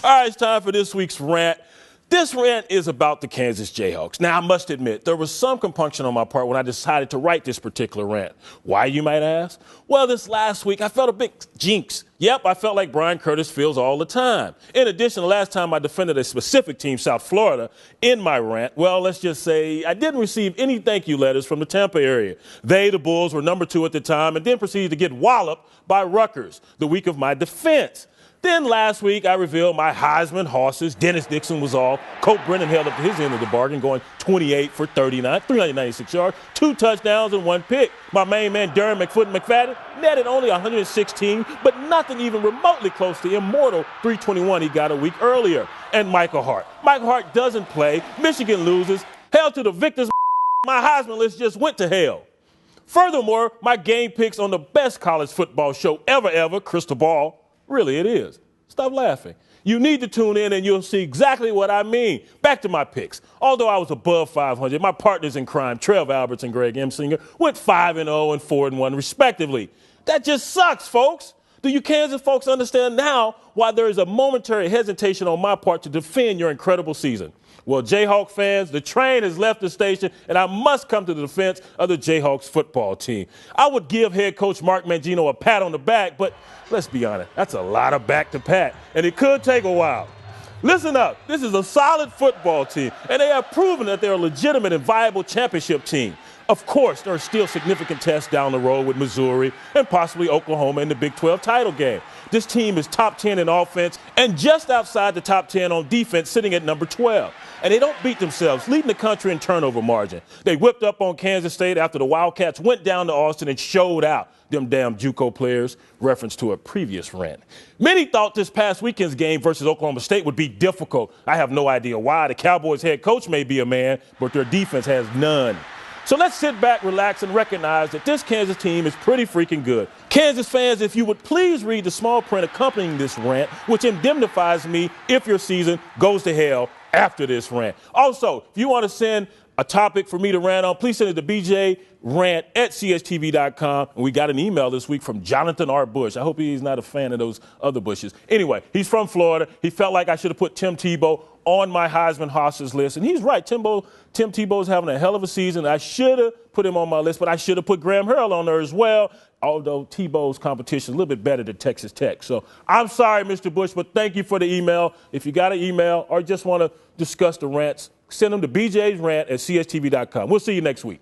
All right, it's time for this week's rant. This rant is about the Kansas Jayhawks. Now, I must admit, there was some compunction on my part when I decided to write this particular rant. Why, you might ask? Well, this last week, I felt a big jinx. Yep, I felt like Brian Curtis feels all the time. In addition, the last time I defended a specific team, South Florida, in my rant, well, let's just say I didn't receive any thank you letters from the Tampa area. They, the Bulls, were number 2 at the time and then proceeded to get walloped by Rutgers the week of my defense. Then last week, I revealed my Heisman horses. Dennis Dixon was off. Colt Brennan held up to his end of the bargain, going 28 for 39, 396 yards, 2 touchdowns and 1 pick. My main man, Darren McFadden, netted only 116, but nothing even remotely close to immortal 321 he got a week earlier. And Michael Hart. Michael Hart doesn't play. Michigan loses. Hell to the victors. My Heisman list just went to hell. Furthermore, my game picks on the best college football show ever, Crystal Ball. Really, it is. Stop laughing. You need to tune in and you'll see exactly what I mean. Back to my picks. Although I was above 500, my partners in crime, Trev Alberts and Greg Emsinger, went 5-0 and 4-1 respectively. That just sucks, folks. Do you Kansas folks understand now why there is a momentary hesitation on my part to defend your incredible season? Well, Jayhawk fans, the train has left the station, and I must come to the defense of the Jayhawks football team. I would give head coach Mark Mangino a pat on the back, but let's be honest, that's a lot of back to pat, and it could take a while. Listen up, this is a solid football team, and they have proven that they're a legitimate and viable championship team. Of course, there are still significant tests down the road with Missouri and possibly Oklahoma in the Big 12 title game. This team is top 10 in offense and just outside the top 10 on defense, sitting at number 12. And they don't beat themselves, leading the country in turnover margin. They whipped up on Kansas State after the Wildcats went down to Austin and showed out. Them damn JUCO players, reference to a previous rant. Many thought this past weekend's game versus Oklahoma State would be difficult. I have no idea why. The Cowboys head coach may be a man, but their defense has none. So let's sit back, relax, and recognize that this Kansas team is pretty freaking good. Kansas fans, if you would please read the small print accompanying this rant, which indemnifies me if your season goes to hell after this rant. Also, if you want to send a topic for me to rant on, please send it to bjrant@chstv.com. And we got an email this week from Jonathan R. Bush. I hope he's not a fan of those other Bushes. Anyway, he's from Florida. He felt like I should have put Tim Tebow on my Heisman horses list. And he's right. Tim Tebow's having a hell of a season. I should have put him on my list, but I should have put Graham Harrell on there as well, although Tebow's competition is a little bit better than Texas Tech. So I'm sorry, Mr. Bush, but thank you for the email. If you got an email or just want to discuss the rants, send them to bjsrant@chstv.com. We'll see you next week.